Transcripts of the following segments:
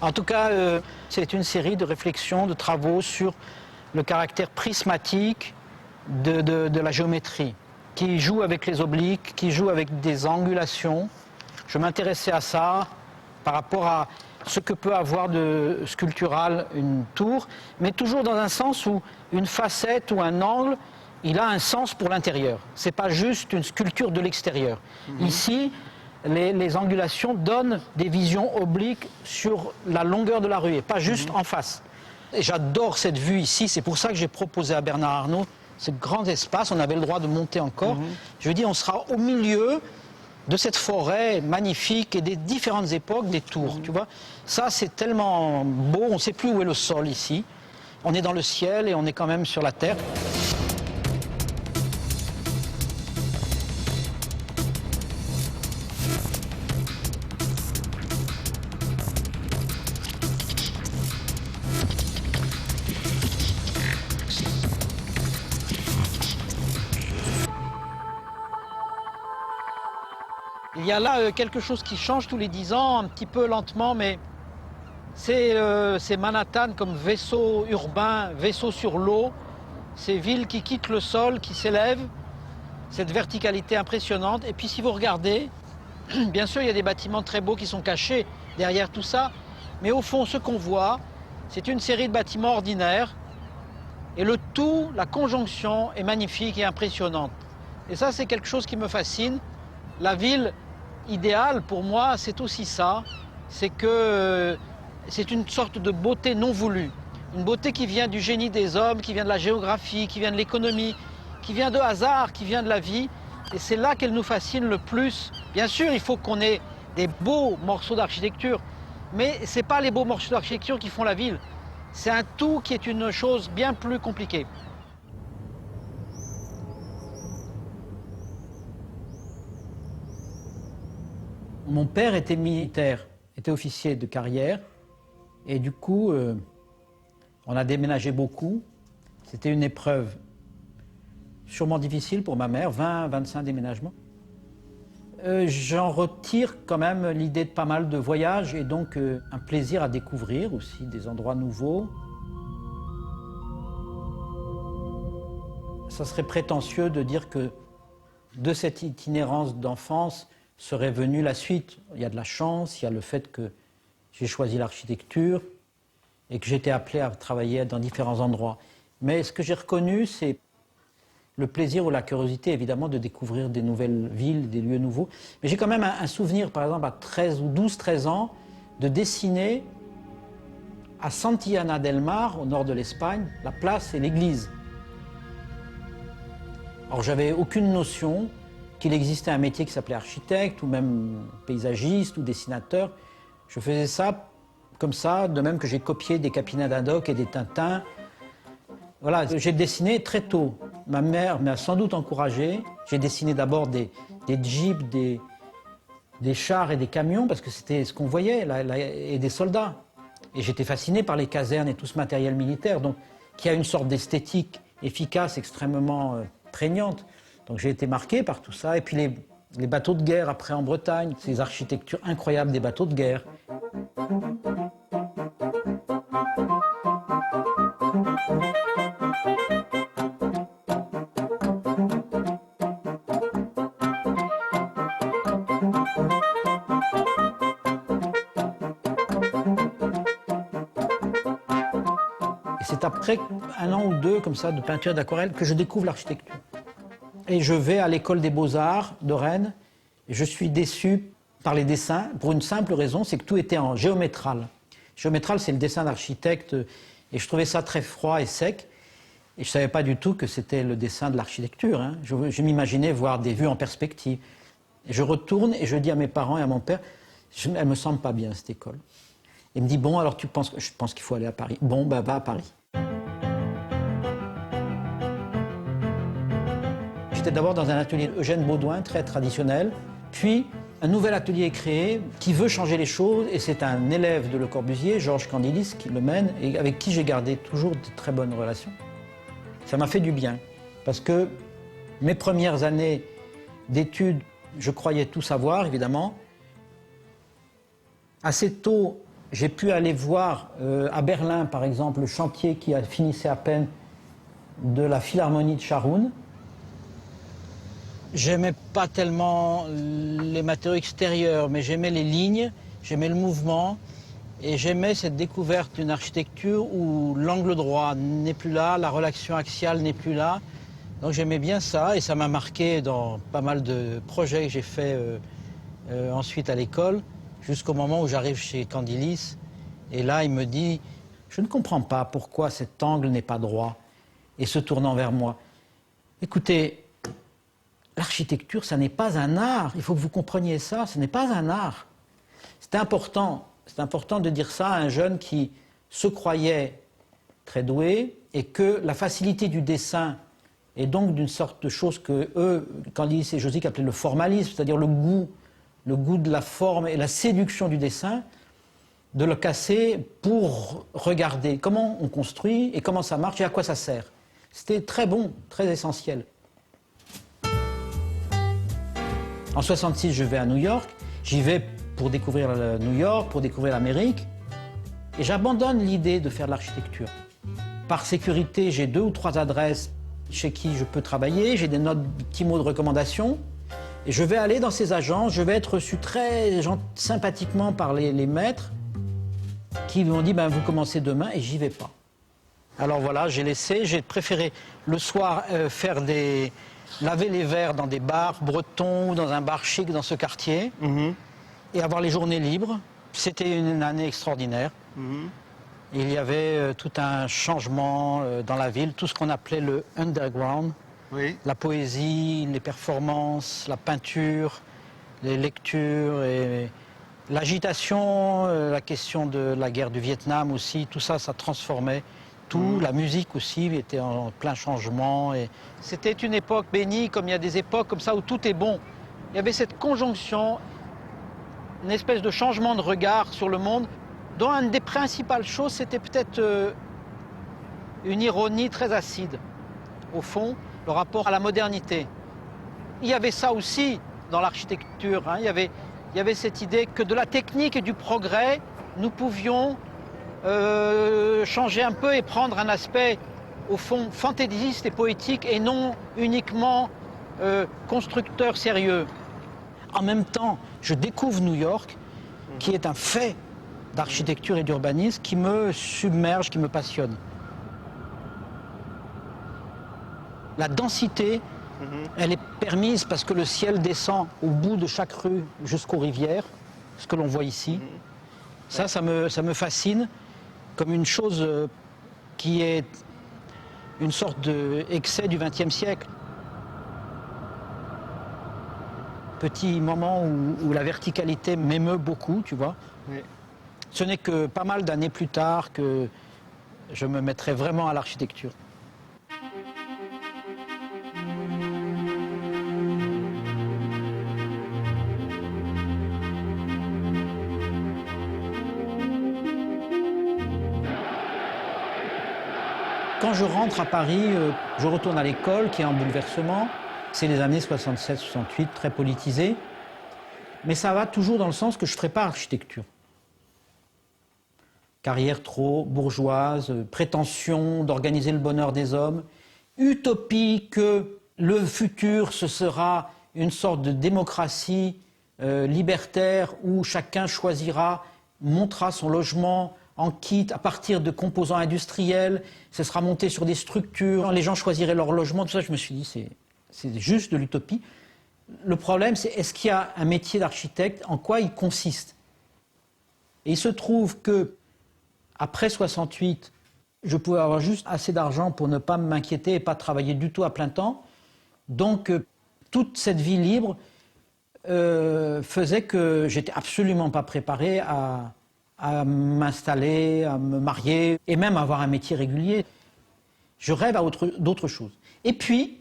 En tout cas, c'est une série de réflexions, de travaux sur le caractère prismatique de la géométrie, qui joue avec les obliques, qui joue avec des angulations. Je m'intéressais à ça par rapport à ce que peut avoir de sculptural une tour, mais toujours dans un sens où une facette ou un angle, il a un sens pour l'intérieur. Ce n'est pas juste une sculpture de l'extérieur. Ici, les angulations donnent des visions obliques sur la longueur de la rue et pas juste en face. Et j'adore cette vue ici, c'est pour ça que j'ai proposé à Bernard Arnault ce grand espace, on avait le droit de monter encore. Je lui ai dit, on sera au milieu de cette forêt magnifique et des différentes époques des tours, tu vois. Ça, c'est tellement beau, on ne sait plus où est le sol ici. On est dans le ciel et on est quand même sur la terre. Il y a là quelque chose qui change tous les 10 ans, un petit peu lentement, mais c'est Manhattan comme vaisseau urbain, vaisseau sur l'eau, ces villes qui quittent le sol, qui s'élèvent, cette verticalité impressionnante. Et puis si vous regardez, bien sûr il y a des bâtiments très beaux qui sont cachés derrière tout ça, mais au fond ce qu'on voit, c'est une série de bâtiments ordinaires, et le tout, la conjonction est magnifique et impressionnante. Et ça c'est quelque chose qui me fascine. La ville idéale pour moi, c'est aussi ça, c'est que c'est une sorte de beauté non voulue, une beauté qui vient du génie des hommes, qui vient de la géographie, qui vient de l'économie, qui vient de hasard, qui vient de la vie, et c'est là qu'elle nous fascine le plus. Bien sûr, il faut qu'on ait des beaux morceaux d'architecture, mais ce n'est pas les beaux morceaux d'architecture qui font la ville, c'est un tout qui est une chose bien plus compliquée. Mon père était militaire, était officier de carrière, et du coup, on a déménagé beaucoup. C'était une épreuve sûrement difficile pour ma mère, 20-25 déménagements. J'en retire quand même l'idée de pas mal de voyages et donc un plaisir à découvrir aussi des endroits nouveaux. Ça serait prétentieux de dire que de cette itinérance d'enfance serait venue la suite. Il y a de la chance, il y a le fait que j'ai choisi l'architecture et que j'étais appelé à travailler dans différents endroits. Mais ce que j'ai reconnu, c'est le plaisir ou la curiosité, évidemment, de découvrir des nouvelles villes, des lieux nouveaux. Mais j'ai quand même un souvenir, par exemple, à 13 ou 12-13 ans, de dessiner à Santillana del Mar, au nord de l'Espagne, la place et l'église. Alors, j'avais aucune notion qu'il existait un métier qui s'appelait architecte, ou même paysagiste, ou dessinateur. Je faisais ça comme ça, de même que j'ai copié des Capina d'Haddock et des Tintins. Voilà, j'ai dessiné très tôt. Ma mère m'a sans doute encouragé. J'ai dessiné d'abord des jeeps, des chars et des camions, parce que c'était ce qu'on voyait, et des soldats. Et j'étais fasciné par les casernes et tout ce matériel militaire, donc, qui a une sorte d'esthétique efficace, extrêmement prégnante. Donc j'ai été marqué par tout ça. Et puis les bateaux de guerre après en Bretagne, ces architectures incroyables des bateaux de guerre. Et c'est après un an ou deux comme ça de peinture d'aquarelle que je découvre l'architecture. Et je vais à l'école des Beaux-Arts de Rennes et je suis déçu par les dessins pour une simple raison, c'est que tout était en géométral. Géométral, c'est le dessin d'architecte et je trouvais ça très froid et sec. Et je ne savais pas du tout que c'était le dessin de l'architecture. Hein. Je m'imaginais voir des vues en perspective. Et je retourne et je dis à mes parents et à mon père, elle ne me semble pas bien cette école. Il me dit, bon, alors tu penses, je pense qu'il faut aller à Paris. Bon, bah va à Paris. J'étais d'abord dans un atelier d'Eugène Baudouin, très traditionnel. Puis, un nouvel atelier est créé qui veut changer les choses. Et c'est un élève de Le Corbusier, Georges Candilis, qui le mène et avec qui j'ai gardé toujours de très bonnes relations. Ça m'a fait du bien. Parce que mes premières années d'études, je croyais tout savoir, évidemment. Assez tôt, J'ai pu aller voir à Berlin, par exemple, le chantier qui a finissait à peine de la Philharmonie de Scharoun. J'aimais pas tellement les matériaux extérieurs, mais j'aimais les lignes, j'aimais le mouvement, et j'aimais cette découverte d'une architecture où l'angle droit n'est plus là, la relation axiale n'est plus là. Donc j'aimais bien ça, et ça m'a marqué dans pas mal de projets que j'ai faits ensuite à l'école, jusqu'au moment où j'arrive chez Candilis. Et là, il me dit, je ne comprends pas pourquoi cet angle n'est pas droit, et se tournant vers moi. Écoutez, l'architecture, ça n'est pas un art. Il faut que vous compreniez ça, ce n'est pas un art. C'est important de dire ça à un jeune qui se croyait très doué et que la facilité du dessin est donc d'une sorte de chose que eux, Candilis et Josic appelaient le formalisme, c'est-à-dire le goût de la forme et la séduction du dessin, de le casser pour regarder comment on construit et comment ça marche et à quoi ça sert. C'était très bon, très essentiel. En 66, je vais à New York. J'y vais pour découvrir New York, pour découvrir l'Amérique. Et j'abandonne l'idée de faire de l'architecture. Par sécurité, j'ai 2 ou 3 adresses chez qui je peux travailler. J'ai des notes, des petits mots de recommandation. Et je vais aller dans ces agences. Je vais être reçu très sympathiquement par les maîtres qui m'ont dit, ben, vous commencez demain, et j'y vais pas. Alors voilà, j'ai préféré le soir laver les verres dans des bars bretons ou dans un bar chic dans ce quartier et avoir les journées libres. C'était une année extraordinaire. Il y avait tout un changement dans la ville, tout ce qu'on appelait le underground, la poésie, les performances, la peinture, les lectures et l'agitation, la question de la guerre du Vietnam aussi, tout ça, ça transformait tout. La musique aussi était en plein changement. Et c'était une époque bénie, comme il y a des époques comme ça où tout est bon. Il y avait cette conjonction, une espèce de changement de regard sur le monde, dont une des principales choses, c'était peut-être une ironie très acide. Au fond, le rapport à la modernité. Il y avait ça aussi dans l'architecture, hein. Il y avait cette idée que de la technique et du progrès, nous pouvions changer un peu et prendre un aspect, au fond, fantaisiste et poétique et non uniquement constructeur sérieux. En même temps, je découvre New York, qui est un fait d'architecture et d'urbanisme qui me submerge, qui me passionne. La densité, elle est permise parce que le ciel descend au bout de chaque rue jusqu'aux rivières, ce que l'on voit ici. Ça me fascine comme une chose qui est une sorte d'excès du XXe siècle. Petit moment où la verticalité m'émeut beaucoup, tu vois. Ce n'est que pas mal d'années plus tard que je me mettrai vraiment à l'architecture. Quand je rentre à Paris, je retourne à l'école qui est en bouleversement. C'est les années 67-68, très politisées. Mais ça va toujours dans le sens que je ne ferai pas architecture. Carrière trop bourgeoise, prétention d'organiser le bonheur des hommes, utopie que le futur, ce sera une sorte de démocratie libertaire où chacun choisira, montera son logement en kit à partir de composants industriels, ce sera monté sur des structures, les gens choisiraient leur logement, tout ça. Je me suis dit, c'est juste de l'utopie. Le problème, c'est est-ce qu'il y a un métier d'architecte, en quoi il consiste? Et il se trouve que après 68, je pouvais avoir juste assez d'argent pour ne pas m'inquiéter et pas travailler du tout à plein temps. Donc, toute cette vie libre faisait que j'étais absolument pas préparé à m'installer, à me marier et même à avoir un métier régulier. Je rêve à d'autres choses. Et puis,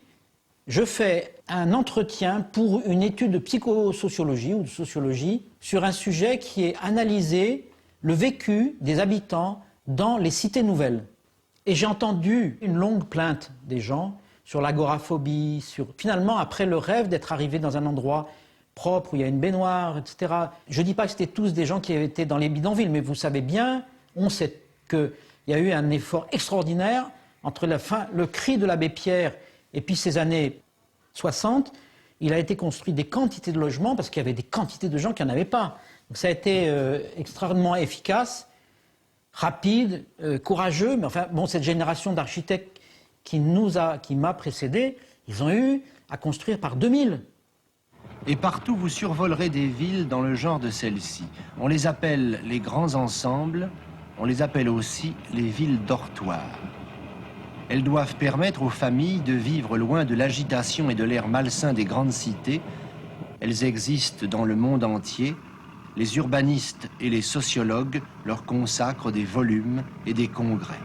je fais un entretien pour une étude de psychosociologie ou de sociologie sur un sujet qui est analyser le vécu des habitants dans les cités nouvelles. Et j'ai entendu une longue plainte des gens sur l'agoraphobie, sur finalement après le rêve d'être arrivé dans un endroit propre, où il y a une baignoire, etc. Je ne dis pas que c'était tous des gens qui étaient dans les bidonvilles, mais vous savez bien, on sait qu'il y a eu un effort extraordinaire entre le cri de l'abbé Pierre et puis ces années 60. Il a été construit des quantités de logements parce qu'il y avait des quantités de gens qui n'en avaient pas. Donc ça a été extrêmement efficace, rapide, courageux. Mais enfin, bon, cette génération d'architectes qui m'a précédé, ils ont eu à construire par 2000. Et partout, vous survolerez des villes dans le genre de celle-ci. On les appelle les grands ensembles, on les appelle aussi les villes dortoirs. Elles doivent permettre aux familles de vivre loin de l'agitation et de l'air malsain des grandes cités. Elles existent dans le monde entier. Les urbanistes et les sociologues leur consacrent des volumes et des congrès.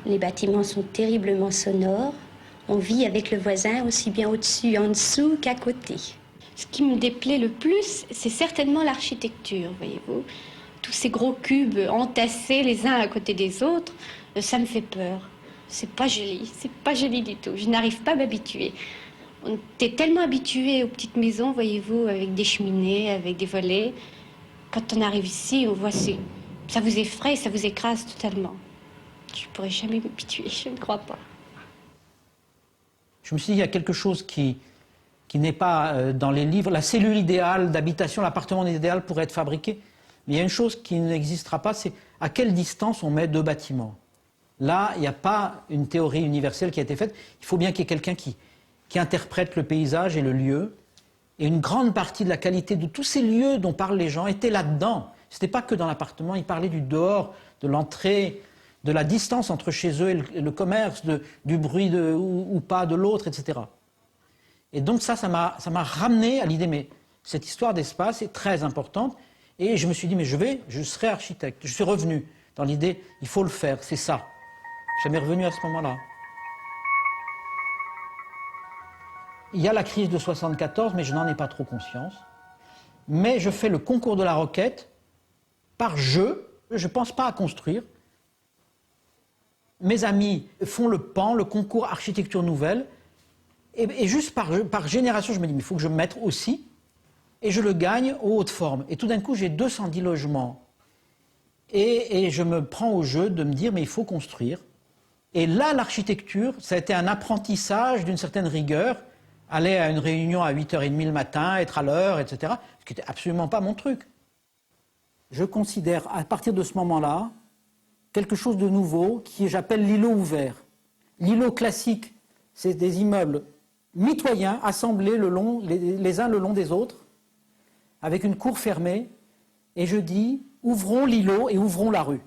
Les bâtiments sont terriblement sonores. On vit avec le voisin aussi bien au-dessus, en dessous qu'à côté. Ce qui me déplaît le plus, c'est certainement l'architecture, voyez-vous. Tous ces gros cubes entassés les uns à côté des autres, ça me fait peur. C'est pas joli du tout. Je n'arrive pas à m'habituer. On était tellement habitués aux petites maisons, voyez-vous, avec des cheminées, avec des volets. Quand on arrive ici, on voit ça vous effraie, ça vous écrase totalement. Je ne pourrais jamais m'habituer, je ne crois pas. Je me suis dit, il y a quelque chose qui n'est pas dans les livres. La cellule idéale d'habitation, l'appartement idéal pourrait être fabriqué. Mais il y a une chose qui n'existera pas, c'est à quelle distance on met deux bâtiments. Là, il n'y a pas une théorie universelle qui a été faite. Il faut bien qu'il y ait quelqu'un qui interprète le paysage et le lieu. Et une grande partie de la qualité de tous ces lieux dont parlent les gens était là-dedans. Ce n'était pas que dans l'appartement, ils parlaient du dehors, de l'entrée, de la distance entre chez eux et le commerce, du bruit ou pas de l'autre, etc. Et donc ça m'a ramené à l'idée, mais cette histoire d'espace est très importante. Et je me suis dit, mais je serai architecte. Je suis revenu dans l'idée, il faut le faire, c'est ça. Je suis revenu à ce moment-là. Il y a la crise de 74, mais je n'en ai pas trop conscience. Mais je fais le concours de la Roquette par jeu. Je ne pense pas à construire. Mes amis font le PAN, le concours architecture nouvelle. Et juste par génération, je me dis, mais il faut que je me mette aussi. Et je le gagne aux hautes formes. Et tout d'un coup, j'ai 210 logements. Et je me prends au jeu de me dire, mais il faut construire. Et là, l'architecture, ça a été un apprentissage d'une certaine rigueur. Aller à une réunion à 8h30 le matin, être à l'heure, etc. Ce qui n'était absolument pas mon truc. Je considère, à partir de ce moment-là, quelque chose de nouveau qui j'appelle l'îlot ouvert. L'îlot classique, c'est des immeubles mitoyens, assemblés les uns le long des autres, avec une cour fermée, et je dis, ouvrons l'îlot et ouvrons la rue.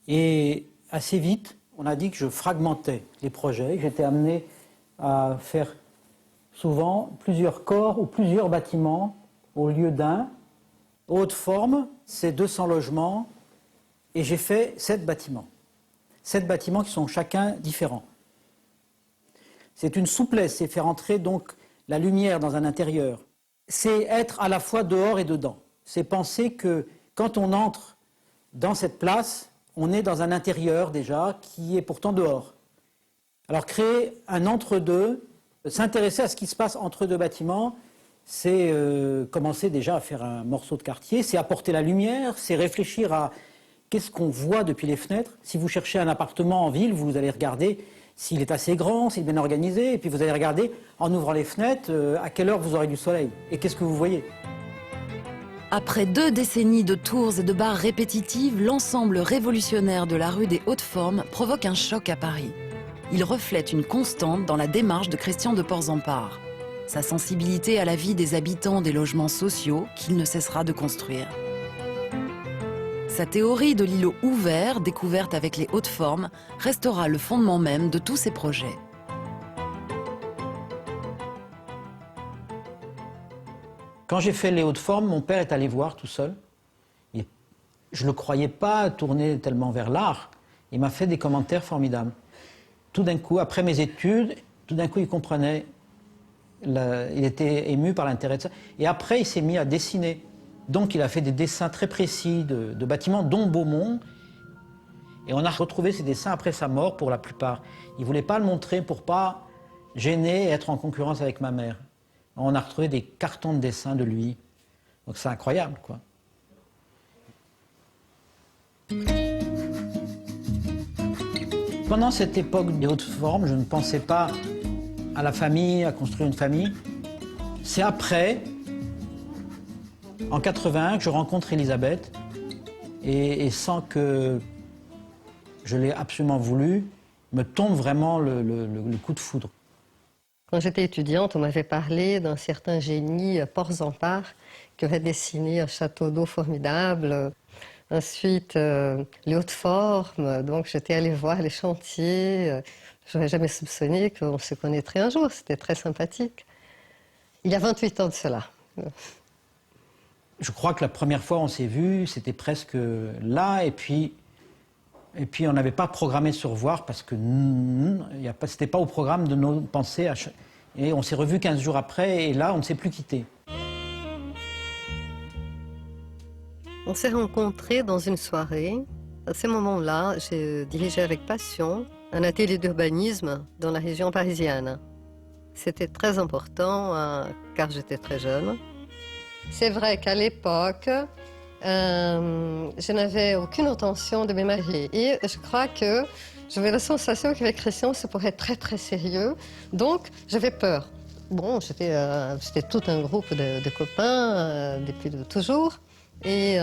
Et assez vite, on a dit que je fragmentais les projets, que j'étais amené à faire souvent plusieurs corps ou plusieurs bâtiments au lieu d'un. Haute forme, c'est 200 logements, et j'ai fait 7 bâtiments. 7 bâtiments qui sont chacun différents. C'est une souplesse, c'est faire entrer donc la lumière dans un intérieur. C'est être à la fois dehors et dedans. C'est penser que quand on entre dans cette place, on est dans un intérieur déjà qui est pourtant dehors. Alors créer un entre-deux, s'intéresser à ce qui se passe entre deux bâtiments, c'est commencer déjà à faire un morceau de quartier, c'est apporter la lumière, c'est réfléchir à qu'est-ce qu'on voit depuis les fenêtres. Si vous cherchez un appartement en ville, vous allez regarder s'il est assez grand, s'il est bien organisé, et puis vous allez regarder, en ouvrant les fenêtres, à quelle heure vous aurez du soleil, et qu'est-ce que vous voyez. Après 2 décennies de tours et de barres répétitives, l'ensemble révolutionnaire de la rue des Hautes Formes provoque un choc à Paris. Il reflète une constante dans la démarche de Christian de Porzampar. Sa sensibilité à la vie des habitants des logements sociaux qu'il ne cessera de construire. Sa théorie de l'îlot ouvert, découverte avec les Hautes Formes, restera le fondement même de tous ses projets. Quand j'ai fait les Hautes Formes, mon père est allé voir tout seul. Je ne le croyais pas tourner tellement vers l'art. Il m'a fait des commentaires formidables. Tout d'un coup, après mes études, tout d'un coup, il comprenait. Il était ému par l'intérêt de ça. Et après, il s'est mis à dessiner. Donc, il a fait des dessins très précis de bâtiments, dont Beaumont. Et on a retrouvé ces dessins après sa mort pour la plupart. Il ne voulait pas le montrer pour pas gêner et être en concurrence avec ma mère. On a retrouvé des cartons de dessins de lui. Donc c'est incroyable, quoi. Pendant cette époque des hautes formes, je ne pensais pas à la famille, à construire une famille. C'est après, en 81, que je rencontre Elisabeth. Et sans que je l'ai absolument voulu, me tombe vraiment le coup de foudre. Quand j'étais étudiante, on m'avait parlé d'un certain génie Porzampar qui aurait dessiné un château d'eau formidable. Ensuite, les hautes formes. Donc j'étais allée voir les chantiers. Je n'aurais jamais soupçonné qu'on se connaîtrait un jour. C'était très sympathique. Il y a 28 ans de cela. Je crois que la première fois on s'est vus, c'était presque là. Et puis on n'avait pas programmé se revoir parce que c'était pas au programme de nos pensées. Et on s'est revus 15 jours après et là on ne s'est plus quittés. On s'est rencontrés dans une soirée. À ce moment-là, j'ai dirigé avec passion un atelier d'urbanisme dans la région parisienne. C'était très important car j'étais très jeune. C'est vrai qu'à l'époque, je n'avais aucune intention de me marier. Et je crois que j'avais la sensation qu'avec Christian, ça pourrait être très très sérieux. Donc j'avais peur. Bon, c'était tout un groupe de copains depuis toujours. Et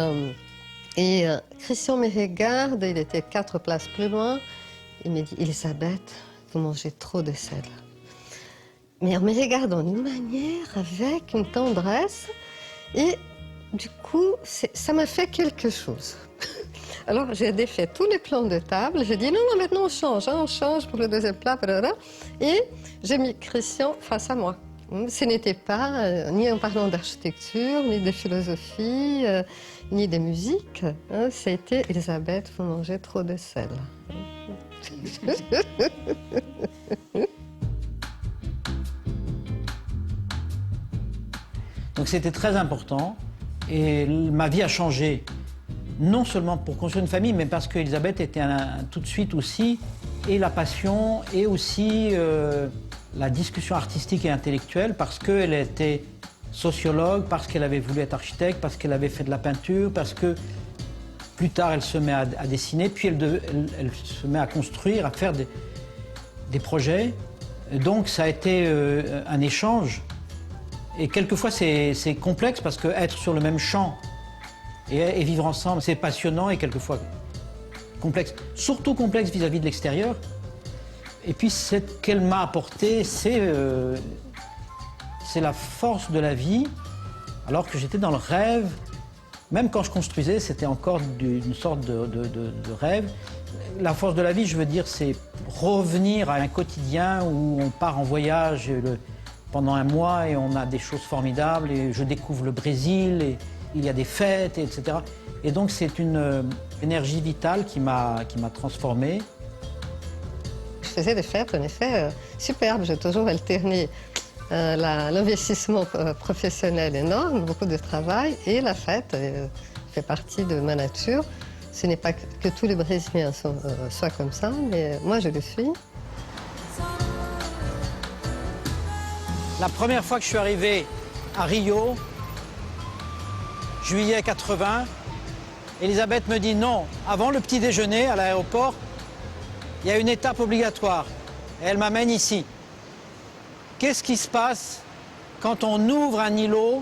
Christian me regarde, il était 4 places plus loin. Il me dit, Elisabeth, vous mangez trop de sel. Mais en me regardant d'une manière, avec une tendresse. Et du coup, ça m'a fait quelque chose. Alors, j'ai défait tous les plans de table. J'ai dit, non, maintenant on change pour le deuxième plat. Blablabla. Et j'ai mis Christian face à moi. Ce n'était pas ni en parlant d'architecture, ni de philosophie, ni de musique. C'était, Elisabeth, vous mangez trop de sel. Donc c'était très important et ma vie a changé, non seulement pour construire une famille, mais parce qu'Elisabeth était tout de suite aussi, et la passion, et aussi la discussion artistique et intellectuelle, parce qu'elle était sociologue, parce qu'elle avait voulu être architecte, parce qu'elle avait fait de la peinture, parce que plus tard elle se met à dessiner, puis elle se met à construire, à faire des projets. Donc ça a été un échange. Et quelquefois, c'est complexe parce qu'être sur le même champ et vivre ensemble, c'est passionnant et quelquefois complexe. Surtout complexe vis-à-vis de l'extérieur. Et puis, ce qu'elle m'a apporté, c'est la force de la vie, alors que j'étais dans le rêve. Même quand je construisais, c'était encore une sorte de rêve. La force de la vie, je veux dire, c'est revenir à un quotidien où on part en voyage pendant un mois et on a des choses formidables et je découvre le Brésil et il y a des fêtes, etc. Et donc c'est une énergie vitale qui m'a transformé. Je faisais des fêtes en effet superbes. J'ai toujours alterné l'investissement professionnel énorme, beaucoup de travail et la fête fait partie de ma nature. Ce n'est pas que tous les Brésiliens soient comme ça, mais moi je le suis. La première fois que je suis arrivé à Rio, juillet 80, Elisabeth me dit non, avant le petit déjeuner à l'aéroport, il y a une étape obligatoire. Et elle m'amène ici. Qu'est-ce qui se passe quand on ouvre un îlot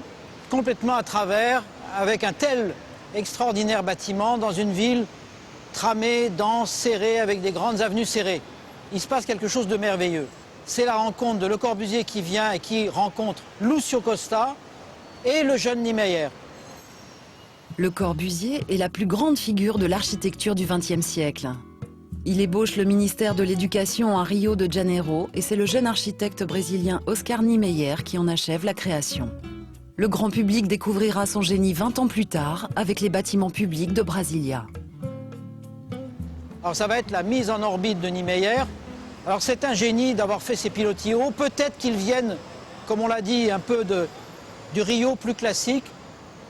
complètement à travers, avec un tel extraordinaire bâtiment dans une ville tramée, dense, serrée, avec des grandes avenues serrées? Il se passe quelque chose de merveilleux. C'est la rencontre de Le Corbusier qui vient et qui rencontre Lúcio Costa et le jeune Niemeyer. Le Corbusier est la plus grande figure de l'architecture du XXe siècle. Il ébauche le ministère de l'Éducation à Rio de Janeiro et c'est le jeune architecte brésilien Oscar Niemeyer qui en achève la création. Le grand public découvrira son génie 20 ans plus tard avec les bâtiments publics de Brasilia. Alors ça va être la mise en orbite de Niemeyer. Alors c'est un génie d'avoir fait ces pilotis hauts. Peut-être qu'ils viennent, comme on l'a dit, un peu du Rio plus classique.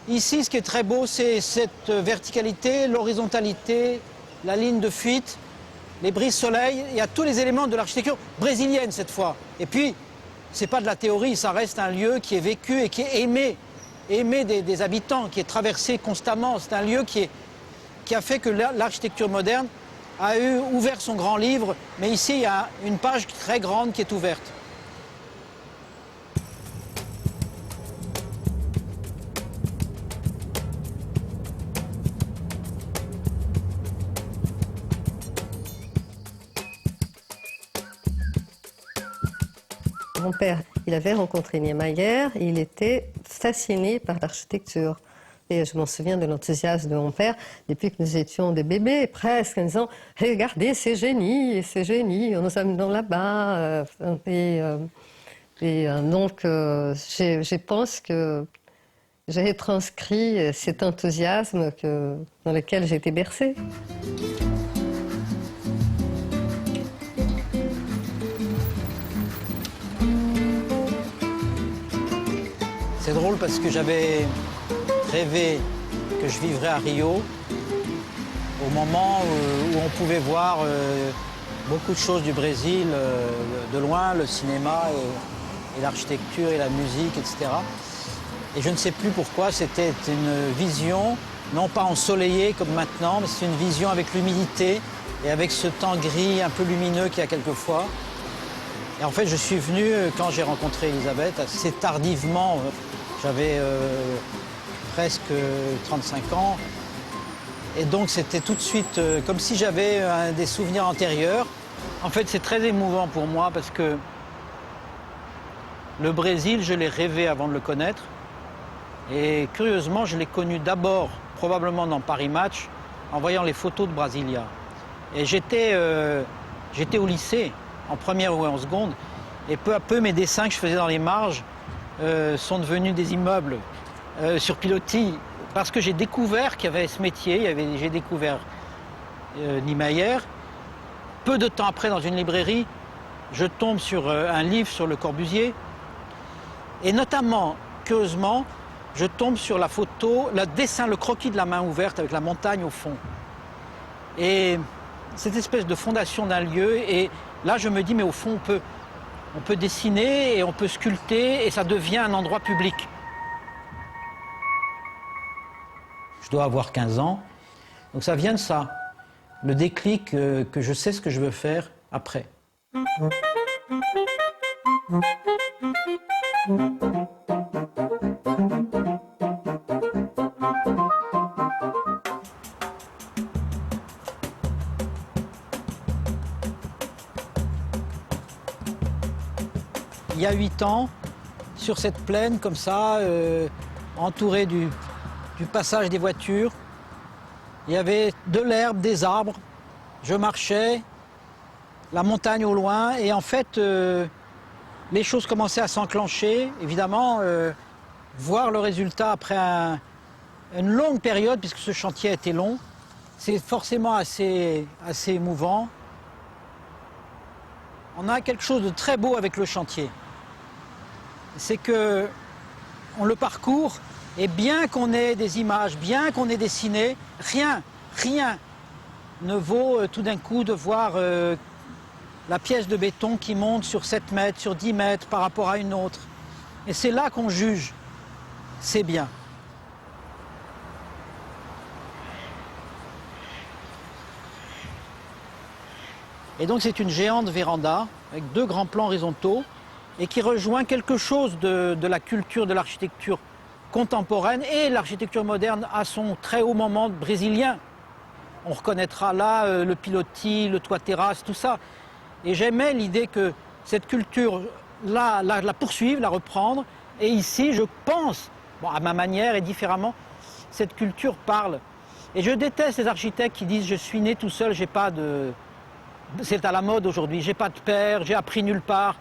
Ici, ce qui est très beau, c'est cette verticalité, l'horizontalité la ligne de fuite, les brises-soleil, il y a tous les éléments de l'architecture brésilienne cette fois. Et puis, c'est pas de la théorie, ça reste un lieu qui est vécu et qui est aimé des habitants, qui est traversé constamment. C'est un lieu qui a fait que l'architecture moderne a ouvert son grand livre, mais ici, il y a une page très grande qui est ouverte. Mon père, il avait rencontré Niemeyer et il était fasciné par l'architecture. Et je m'en souviens de l'enthousiasme de mon père depuis que nous étions des bébés, presque, en disant « Regardez ces génies, on nous amenant là-bas. » Donc, je pense que j'ai transcrit cet enthousiasme dans lequel j'ai été bercée. C'est drôle parce que j'avais rêvé que je vivrais à Rio au moment où on pouvait voir beaucoup de choses du Brésil de loin, le cinéma et l'architecture et la musique, etc. Et je ne sais plus pourquoi, c'était une vision, non pas ensoleillée comme maintenant, mais c'est une vision avec l'humidité et avec ce temps gris un peu lumineux qu'il y a quelquefois. Et en fait, je suis venu, quand j'ai rencontré Elisabeth, assez tardivement. J'avais presque 35 ans. Et donc, c'était tout de suite comme si j'avais des souvenirs antérieurs. En fait, c'est très émouvant pour moi parce que le Brésil, je l'ai rêvé avant de le connaître. Et curieusement, je l'ai connu d'abord, probablement dans Paris Match, en voyant les photos de Brasilia. Et j'étais au lycée, en première ou en seconde. Et peu à peu, mes dessins que je faisais dans les marges sont devenus des immeubles sur pilotis, parce que j'ai découvert qu'il y avait ce métier, j'ai découvert Niemeyer. Peu de temps après, dans une librairie, je tombe sur un livre sur Le Corbusier, et notamment, curieusement, je tombe sur la photo, le dessin, le croquis de la main ouverte avec la montagne au fond. Et cette espèce de fondation d'un lieu, et là je me dis, mais au fond, on peut dessiner et on peut sculpter et ça devient un endroit public. Je dois avoir 15 ans, donc ça vient de ça, le déclic que je sais ce que je veux faire après. Il y a 8 ans, sur cette plaine comme ça, entourée du passage des voitures, il y avait de l'herbe, des arbres. Je marchais, la montagne au loin, et en fait, les choses commençaient à s'enclencher. Évidemment, voir le résultat après une longue période, puisque ce chantier a été long, c'est forcément assez émouvant. On a quelque chose de très beau avec le chantier. C'est que on le parcourt, et bien qu'on ait des images, bien qu'on ait dessiné, rien ne vaut tout d'un coup de voir la pièce de béton qui monte sur 7 mètres, sur 10 mètres par rapport à une autre. Et c'est là qu'on juge, c'est bien. Et donc c'est une géante véranda avec 2 grands plans horizontaux et qui rejoint quelque chose de la culture de l'architecture contemporaine et l'architecture moderne à son très haut moment brésilien. On reconnaîtra là le pilotis, le toit terrasse, tout ça. Et j'aimais l'idée que cette culture-là, la poursuivre, la reprendre. Et ici, je pense, bon, à ma manière et différemment, cette culture parle. Et je déteste les architectes qui disent « je suis né tout seul, j'ai pas de... » C'est à la mode aujourd'hui, j'ai pas de père, j'ai appris nulle part.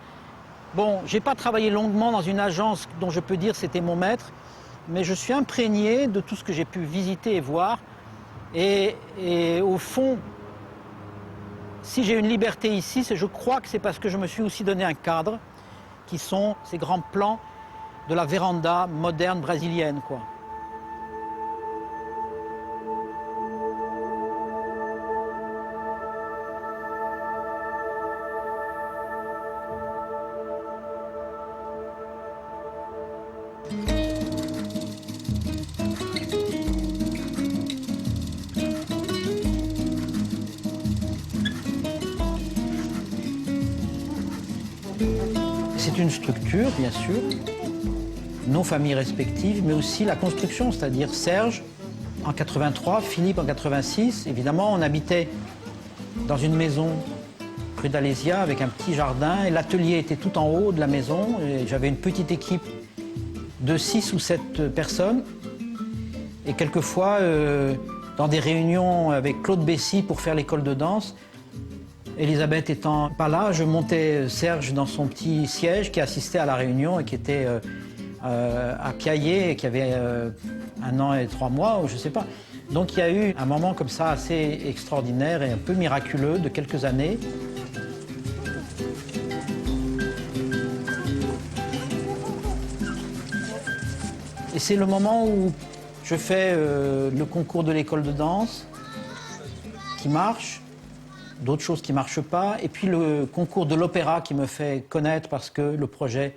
Bon, j'ai pas travaillé longuement dans une agence dont je peux dire c'était mon maître, mais je suis imprégné de tout ce que j'ai pu visiter et voir. Et au fond, si j'ai une liberté ici, je crois que c'est parce que je me suis aussi donné un cadre, qui sont ces grands plans de la véranda moderne brésilienne, quoi. toute une structure, bien sûr, nos familles respectives, mais aussi la construction, c'est-à-dire Serge en 83, Philippe en 86. Évidemment, on habitait dans une maison rue d'Alésia avec un petit jardin et l'atelier était tout en haut de la maison. J'avais une petite équipe de 6 ou 7 personnes et quelquefois dans des réunions avec Claude Bessy pour faire l'école de danse, Elisabeth étant pas là, je montais Serge dans son petit siège qui assistait à la réunion et qui était à Piaillé et qui avait 1 an et 3 mois, ou je sais pas. Donc il y a eu un moment comme ça assez extraordinaire et un peu miraculeux de quelques années. Et c'est le moment où je fais le concours de l'école de danse qui marche, d'autres choses qui ne marchent pas, et puis le concours de l'opéra qui me fait connaître parce que le projet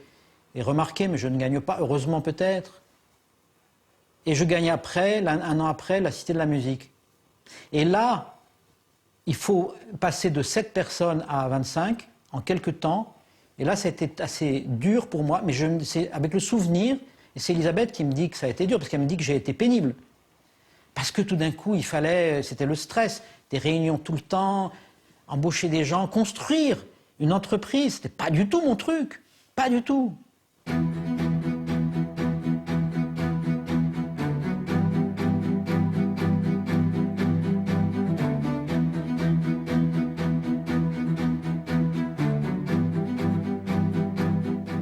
est remarqué, mais je ne gagne pas, heureusement peut-être. Et je gagne après, 1 an après, la Cité de la musique. Et là, il faut passer de 7 personnes à 25 en quelques temps. Et là, ça a été assez dur pour moi, mais c'est avec le souvenir, et c'est Elisabeth qui me dit que ça a été dur, parce qu'elle me dit que j'ai été pénible. Parce que tout d'un coup, il fallait, c'était le stress, des réunions tout le temps, embaucher des gens, construire une entreprise. C'était pas du tout mon truc, pas du tout.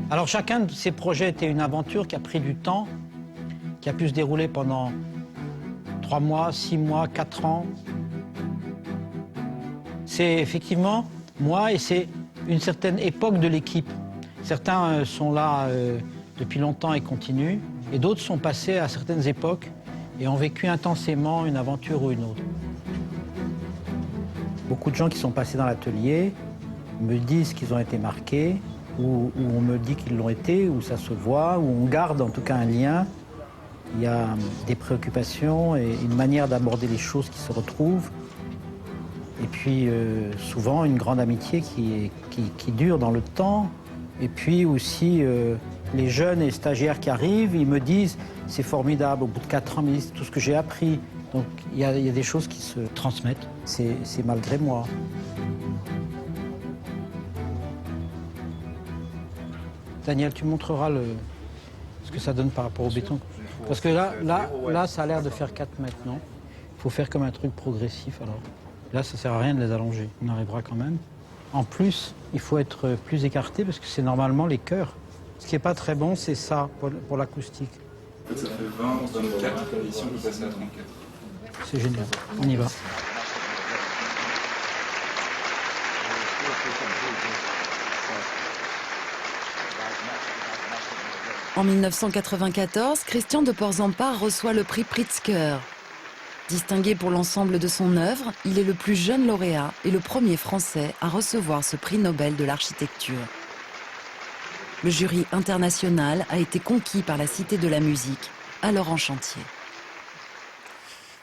Alors chacun de ces projets était une aventure qui a pris du temps, qui a pu se dérouler pendant 3 mois, 6 mois, 4 ans. C'est effectivement moi et c'est une certaine époque de l'équipe. Certains sont là depuis longtemps et continuent, et d'autres sont passés à certaines époques et ont vécu intensément une aventure ou une autre. Beaucoup de gens qui sont passés dans l'atelier me disent qu'ils ont été marqués, ou on me dit qu'ils l'ont été, ou ça se voit, ou on garde en tout cas un lien. Il y a des préoccupations et une manière d'aborder les choses qui se retrouvent. Et puis souvent une grande amitié qui dure dans le temps. Et puis aussi les jeunes et stagiaires qui arrivent, ils me disent c'est formidable, au bout de 4 ans, ils me disent tout ce que j'ai appris. Donc il y a des choses qui se transmettent, c'est malgré moi. Daniel, tu montreras ce que ça donne par rapport au béton. Parce que là, ça a l'air de faire 4 mètres, non? Il faut faire comme un truc progressif, alors. Là, ça ne sert à rien de les allonger. On arrivera quand même. En plus, il faut être plus écarté parce que c'est normalement les chœurs. Ce qui n'est pas très bon, c'est ça, pour l'acoustique. Ça fait 20, 24, et ici on peut passer à 34. C'est génial. On y va. En 1994, Christian de Porzampar reçoit le prix Pritzker. Distingué pour l'ensemble de son œuvre, il est le plus jeune lauréat et le premier Français à recevoir ce prix Nobel de l'architecture. Le jury international a été conquis par la Cité de la musique, alors en chantier.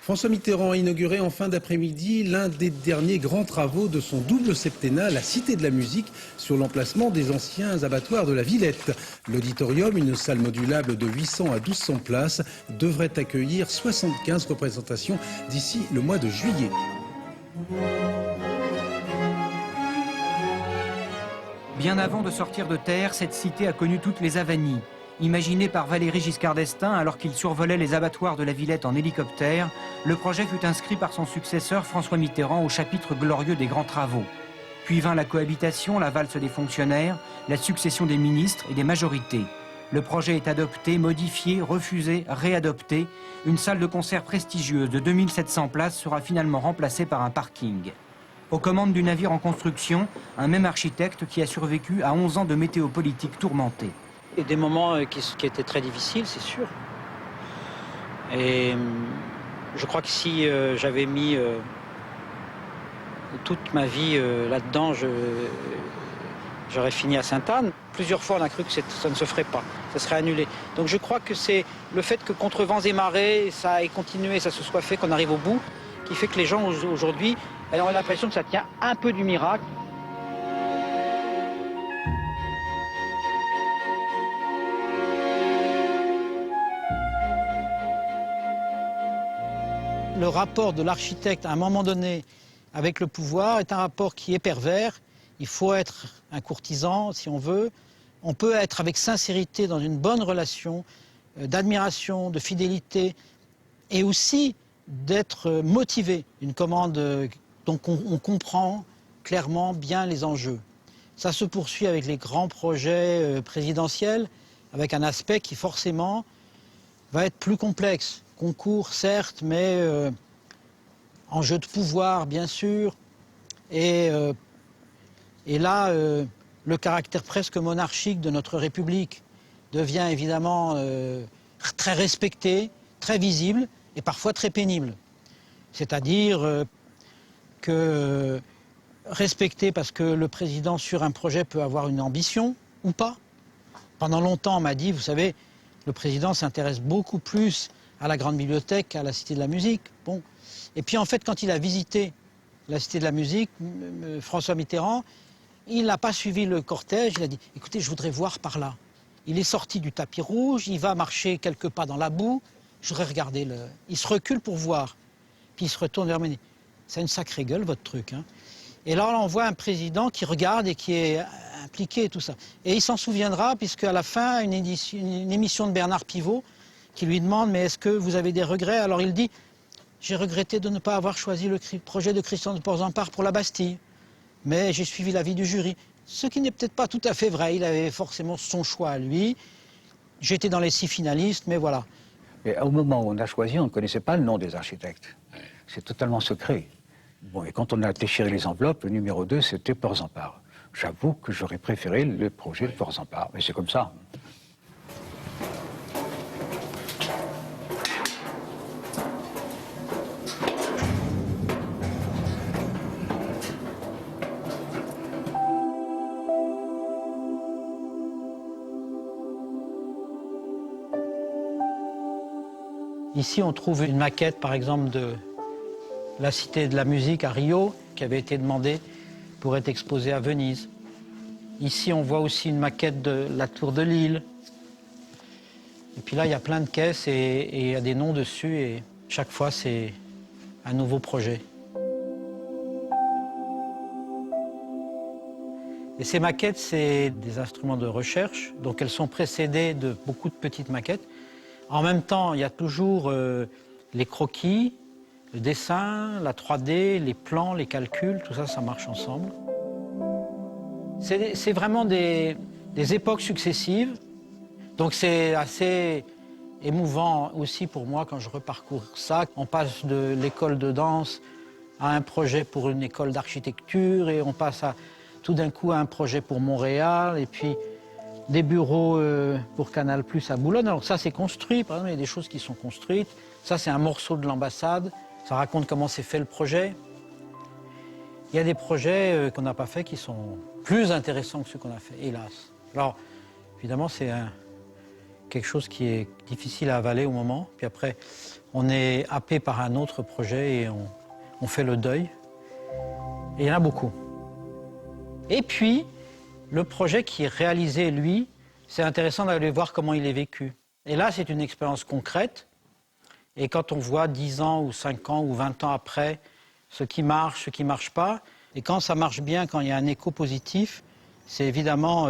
François Mitterrand a inauguré en fin d'après-midi l'un des derniers grands travaux de son double septennat, la Cité de la musique, sur l'emplacement des anciens abattoirs de la Villette. L'auditorium, une salle modulable de 800 à 1200 places, devrait accueillir 75 représentations d'ici le mois de juillet. Bien avant de sortir de terre, cette cité a connu toutes les avanies. Imaginé par Valéry Giscard d'Estaing alors qu'il survolait les abattoirs de la Villette en hélicoptère, le projet fut inscrit par son successeur François Mitterrand au chapitre glorieux des grands travaux. Puis vint la cohabitation, la valse des fonctionnaires, la succession des ministres et des majorités. Le projet est adopté, modifié, refusé, réadopté. Une salle de concert prestigieuse de 2700 places sera finalement remplacée par un parking. Aux commandes du navire en construction, un même architecte qui a survécu à 11 ans de météo politique tourmentée. Et des moments qui étaient très difficiles, c'est sûr. Et je crois que si j'avais mis toute ma vie là-dedans, j'aurais fini à Sainte-Anne. Plusieurs fois, on a cru que ça ne se ferait pas, ça serait annulé. Donc je crois que c'est le fait que contre vents et marées, ça ait continué, ça se soit fait, qu'on arrive au bout, qui fait que les gens aujourd'hui ont l'impression que ça tient un peu du miracle. Le rapport de l'architecte à un moment donné avec le pouvoir est un rapport qui est pervers. Il faut être un courtisan si on veut. On peut être avec sincérité dans une bonne relation d'admiration, de fidélité et aussi d'être motivé. Une commande dont on comprend clairement bien les enjeux. Ça se poursuit avec les grands projets présidentiels, avec un aspect qui forcément va être plus complexe. Concours, certes, mais enjeu de pouvoir, bien sûr. Et là, le caractère presque monarchique de notre République devient évidemment très respecté, très visible et parfois très pénible. C'est-à-dire que respecté parce que le président sur un projet peut avoir une ambition ou pas. Pendant longtemps, on m'a dit, vous savez, le président s'intéresse beaucoup plus à la Grande Bibliothèque qu'à la Cité de la Musique. Bon. Et puis en fait, quand il a visité la Cité de la Musique, François Mitterrand, il n'a pas suivi le cortège, il a dit « Écoutez, je voudrais voir par là ». Il est sorti du tapis rouge, il va marcher quelques pas dans la boue, je voudrais regarder le... Il se recule pour voir, puis il se retourne vers moi, c'est une sacrée gueule votre truc. Hein. Et là, on voit un président qui regarde et qui est impliqué et tout ça. Et il s'en souviendra, puisqu'à la fin, une émission de Bernard Pivot qui lui demande « Mais est-ce que vous avez des regrets ?» Alors il dit « J'ai regretté de ne pas avoir choisi le projet de Christian de Porzampar pour la Bastille. Mais j'ai suivi l'avis du jury. » Ce qui n'est peut-être pas tout à fait vrai. Il avait forcément son choix à lui. J'étais dans les 6 finalistes, mais voilà. Et au moment où on a choisi, on ne connaissait pas le nom des architectes. C'est totalement secret. Bon, et quand on a déchiré les enveloppes, le numéro 2, c'était Porzampar. J'avoue que j'aurais préféré le projet de Porzampar, mais c'est comme ça. Ici, on trouve une maquette, par exemple, de la Cité de la Musique à Rio, qui avait été demandée pour être exposée à Venise. Ici, on voit aussi une maquette de la Tour de Lille. Et puis là, il y a plein de caisses et il y a des noms dessus. Et chaque fois, c'est un nouveau projet. Et ces maquettes, c'est des instruments de recherche. Donc, elles sont précédées de beaucoup de petites maquettes. En même temps, il y a toujours les croquis, le dessin, la 3D, les plans, les calculs, tout ça, ça marche ensemble. C'est vraiment des époques successives. Donc c'est assez émouvant aussi pour moi quand je reparcours ça. On passe de l'école de danse à un projet pour une école d'architecture et on passe tout d'un coup à un projet pour Montréal et puis des bureaux pour Canal+ à Boulogne. Alors ça, c'est construit. Par exemple, il y a des choses qui sont construites. Ça, c'est un morceau de l'ambassade. Ça raconte comment s'est fait le projet. Il y a des projets qu'on n'a pas fait qui sont plus intéressants que ceux qu'on a fait, hélas. Alors, évidemment, c'est quelque chose qui est difficile à avaler au moment. Puis après, on est happé par un autre projet et on fait le deuil. Et il y en a beaucoup. Et puis, le projet qui est réalisé, lui, c'est intéressant d'aller voir comment il est vécu. Et là, c'est une expérience concrète. Et quand on voit 10 ans ou 5 ans ou 20 ans après ce qui marche, ce qui ne marche pas, et quand ça marche bien, quand il y a un écho positif, c'est évidemment,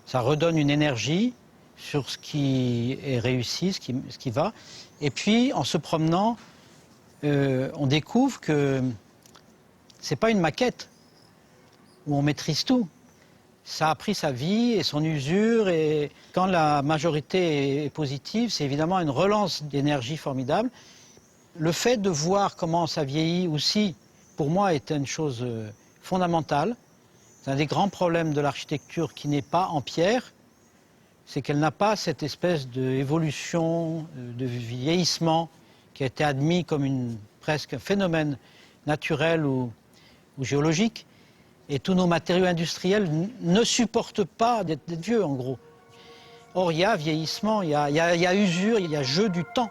ça redonne une énergie sur ce qui est réussi, ce qui va. Et puis, en se promenant, on découvre que ce n'est pas une maquette où on maîtrise tout. Ça a pris sa vie et son usure, et quand la majorité est positive, c'est évidemment une relance d'énergie formidable. Le fait de voir comment ça vieillit aussi, pour moi, est une chose fondamentale. C'est un des grands problèmes de l'architecture qui n'est pas en pierre, c'est qu'elle n'a pas cette espèce d'évolution, de vieillissement qui a été admis comme presque un phénomène naturel ou géologique. Et tous nos matériaux industriels ne supportent pas d'être vieux, en gros. Or, il y a vieillissement, il y a usure, il y a jeu du temps.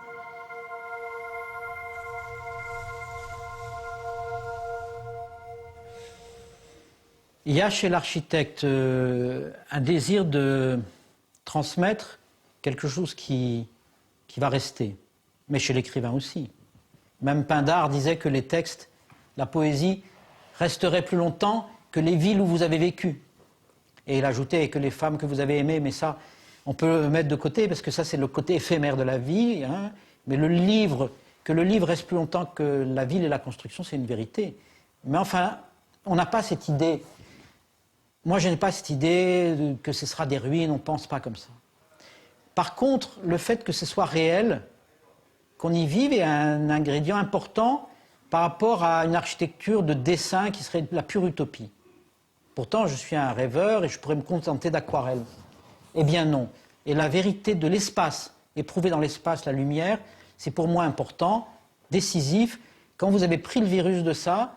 Il y a chez l'architecte un désir de transmettre quelque chose qui va rester. Mais chez l'écrivain aussi. Même Pindare disait que les textes, la poésie, resteraient plus longtemps que les villes où vous avez vécu. Et il ajoutait que les femmes que vous avez aimées, mais ça, on peut le mettre de côté, parce que ça, c'est le côté éphémère de la vie. Hein. Mais que le livre reste plus longtemps que la ville et la construction, c'est une vérité. Mais enfin, on n'a pas cette idée. Moi, je n'ai pas cette idée que ce sera des ruines, on ne pense pas comme ça. Par contre, le fait que ce soit réel, qu'on y vive, est un ingrédient important par rapport à une architecture de dessin qui serait la pure utopie. Pourtant, je suis un rêveur et je pourrais me contenter d'aquarelles. Eh bien non. Et la vérité de l'espace, éprouver dans l'espace la lumière, c'est pour moi important, décisif. Quand vous avez pris le virus de ça,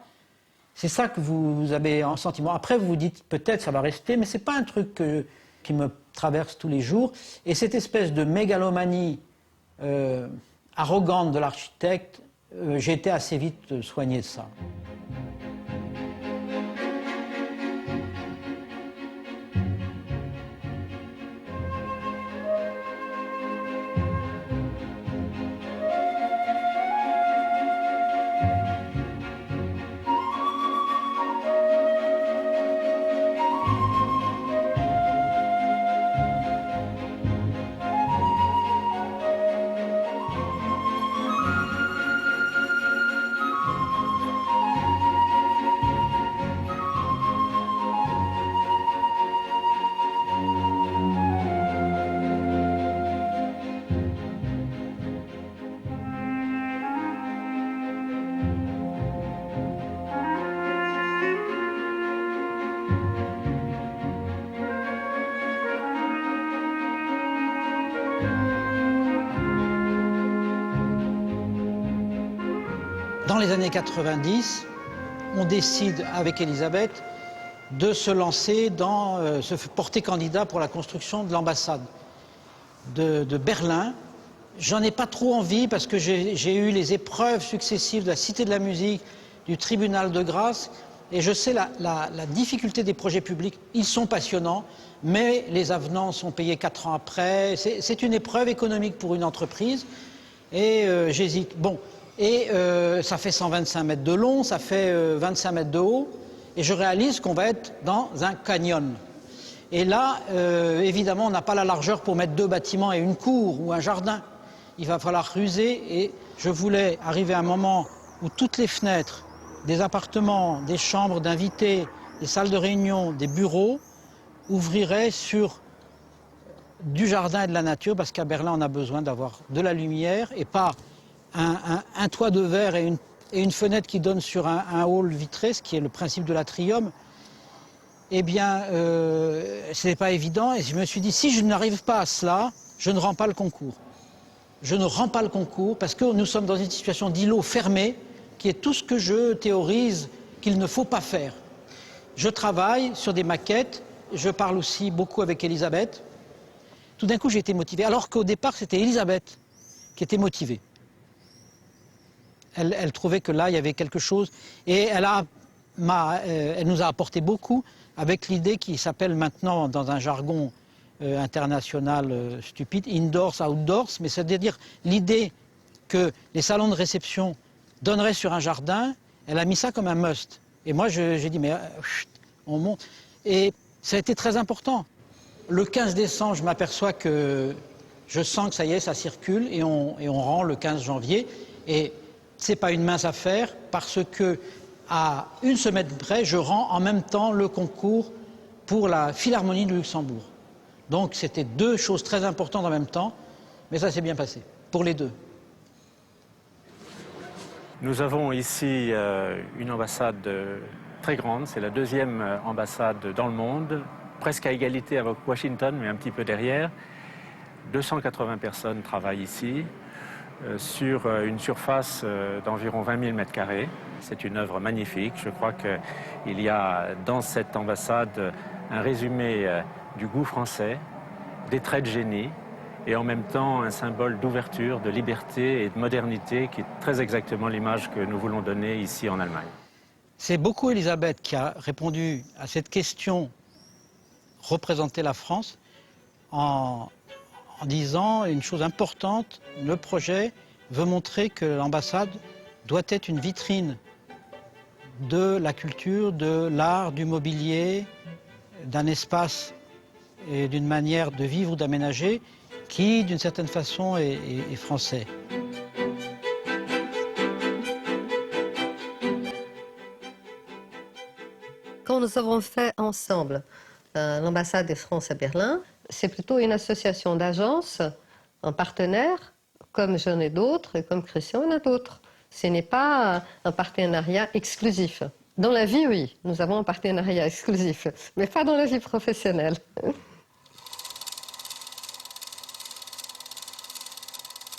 c'est ça que vous avez en sentiment. Après, vous vous dites, peut-être ça va rester, mais ce n'est pas un truc qui me traverse tous les jours. Et cette espèce de mégalomanie arrogante de l'architecte, j'ai été assez vite soigné de ça. Dans les années 90, on décide avec Elisabeth de se lancer dans, se porter candidat pour la construction de l'ambassade de Berlin. J'en ai pas trop envie parce que j'ai eu les épreuves successives de la Cité de la musique, du tribunal de grâce, et je sais la difficulté des projets publics. Ils sont passionnants, mais les avenants sont payés 4 ans après. C'est une épreuve économique pour une entreprise, et j'hésite. Bon. Et ça fait 125 mètres de long, ça fait 25 mètres de haut, et je réalise qu'on va être dans un canyon. Et là, évidemment, on n'a pas la largeur pour mettre 2 bâtiments et une cour ou un jardin. Il va falloir ruser, et je voulais arriver à un moment où toutes les fenêtres des appartements, des chambres d'invités, des salles de réunion, des bureaux, ouvriraient sur du jardin et de la nature, parce qu'à Berlin, on a besoin d'avoir de la lumière et pas un toit de verre et une fenêtre qui donne sur un hall vitré, ce qui est le principe de l'atrium. Eh bien, ce n'est pas évident, et je me suis dit, si je n'arrive pas à cela, je ne rends pas le concours. Je ne rends pas le concours parce que nous sommes dans une situation d'îlot fermé, qui est tout ce que je théorise qu'il ne faut pas faire. Je travaille sur des maquettes, je parle aussi beaucoup avec Elisabeth. Tout d'un coup, j'ai été motivé, alors qu'au départ, c'était Elisabeth qui était motivée. Elle trouvait que là, il y avait quelque chose, et elle nous a apporté beaucoup avec l'idée qui s'appelle maintenant, dans un jargon international stupide, indoors, outdoors, mais c'est-à-dire l'idée que les salons de réception donneraient sur un jardin. Elle a mis ça comme un must. Et moi, j'ai dit, mais on monte. Et ça a été très important. Le 15 décembre, je m'aperçois que je sens que ça y est, ça circule, et on rend le 15 janvier. Et ce n'est pas une mince affaire, parce que à une semaine près, je rends en même temps le concours pour la Philharmonie de Luxembourg. Donc c'était 2 choses très importantes en même temps, mais ça s'est bien passé, pour les 2. Nous avons ici une ambassade très grande, c'est la 2e ambassade dans le monde, presque à égalité avec Washington, mais un petit peu derrière. 280 personnes travaillent ici, sur une surface d'environ 20 000 m². C'est une œuvre magnifique. Je crois qu'il y a dans cette ambassade un résumé du goût français, des traits de génie, et en même temps un symbole d'ouverture, de liberté et de modernité qui est très exactement l'image que nous voulons donner ici en Allemagne. C'est beaucoup Elisabeth qui a répondu à cette question, représenter la France, en disant une chose importante, le projet veut montrer que l'ambassade doit être une vitrine de la culture, de l'art, du mobilier, d'un espace et d'une manière de vivre ou d'aménager qui, d'une certaine façon, est français. Quand nous avons fait ensemble l'ambassade de France à Berlin, c'est plutôt une association d'agences, un partenaire, comme j'en ai d'autres et comme Christian en a d'autres. Ce n'est pas un partenariat exclusif. Dans la vie, oui, nous avons un partenariat exclusif, mais pas dans la vie professionnelle.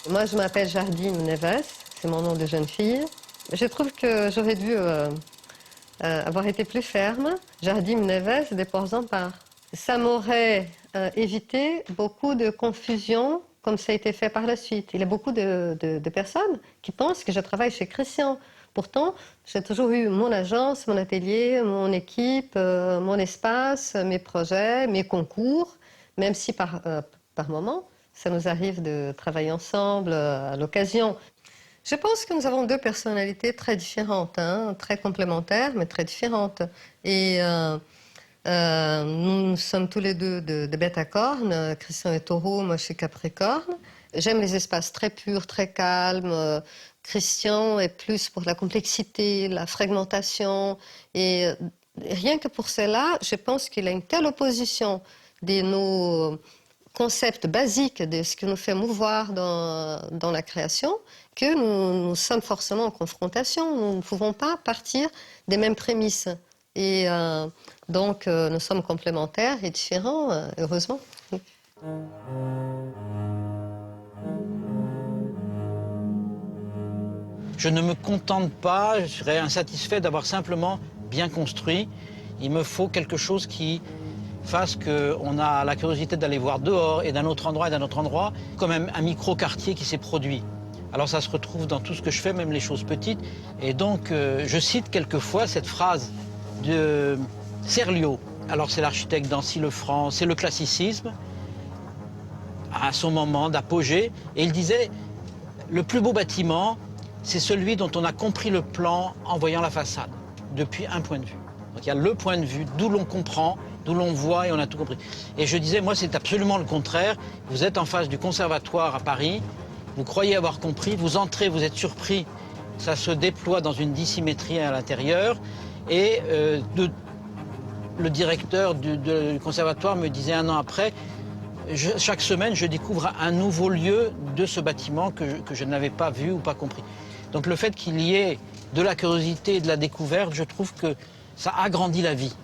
Moi, je m'appelle Jardim Neves, c'est mon nom de jeune fille. Je trouve que j'aurais dû avoir été plus ferme. Jardim Neves des Ports-en-Par. Ça m'aurait évité beaucoup de confusion, comme ça a été fait par la suite. Il y a beaucoup de personnes qui pensent que je travaille chez Christian. Pourtant, j'ai toujours eu mon agence, mon atelier, mon équipe, mon espace, mes projets, mes concours, même si par moment, ça nous arrive de travailler ensemble à l'occasion. Je pense que nous avons deux personnalités très différentes, hein, très complémentaires, mais très différentes. Et nous sommes tous les deux de bête à cornes. Christian est Taureau, moi je suis Capricorne. J'aime les espaces très purs, très calmes. Christian est plus pour la complexité, la fragmentation. Et rien que pour cela, je pense qu'il a une telle opposition de nos concepts basiques de ce qui nous fait mouvoir dans la création que nous sommes forcément en confrontation. Nous ne pouvons pas partir des mêmes prémices. Et donc, nous sommes complémentaires et différents, heureusement. Je ne me contente pas, je serais insatisfait d'avoir simplement bien construit. Il me faut quelque chose qui fasse qu'on a la curiosité d'aller voir dehors et d'un autre endroit, comme un micro-quartier qui s'est produit. Alors ça se retrouve dans tout ce que je fais, même les choses petites. Et donc, je cite quelquefois cette phrase de Serlio. Alors c'est l'architecte d'Ancy Lefranc, c'est le classicisme, à son moment d'apogée. Et il disait, le plus beau bâtiment, c'est celui dont on a compris le plan en voyant la façade, depuis un point de vue. Donc il y a le point de vue, d'où l'on comprend, d'où l'on voit et on a tout compris. Et je disais, moi c'est absolument le contraire. Vous êtes en face du conservatoire à Paris, vous croyez avoir compris, vous entrez, vous êtes surpris, ça se déploie dans une dissymétrie à l'intérieur. Et le directeur du conservatoire me disait un an après, chaque semaine je découvre un nouveau lieu de ce bâtiment que je n'avais pas vu ou pas compris. Donc le fait qu'il y ait de la curiosité et de la découverte, je trouve que ça agrandit la vie.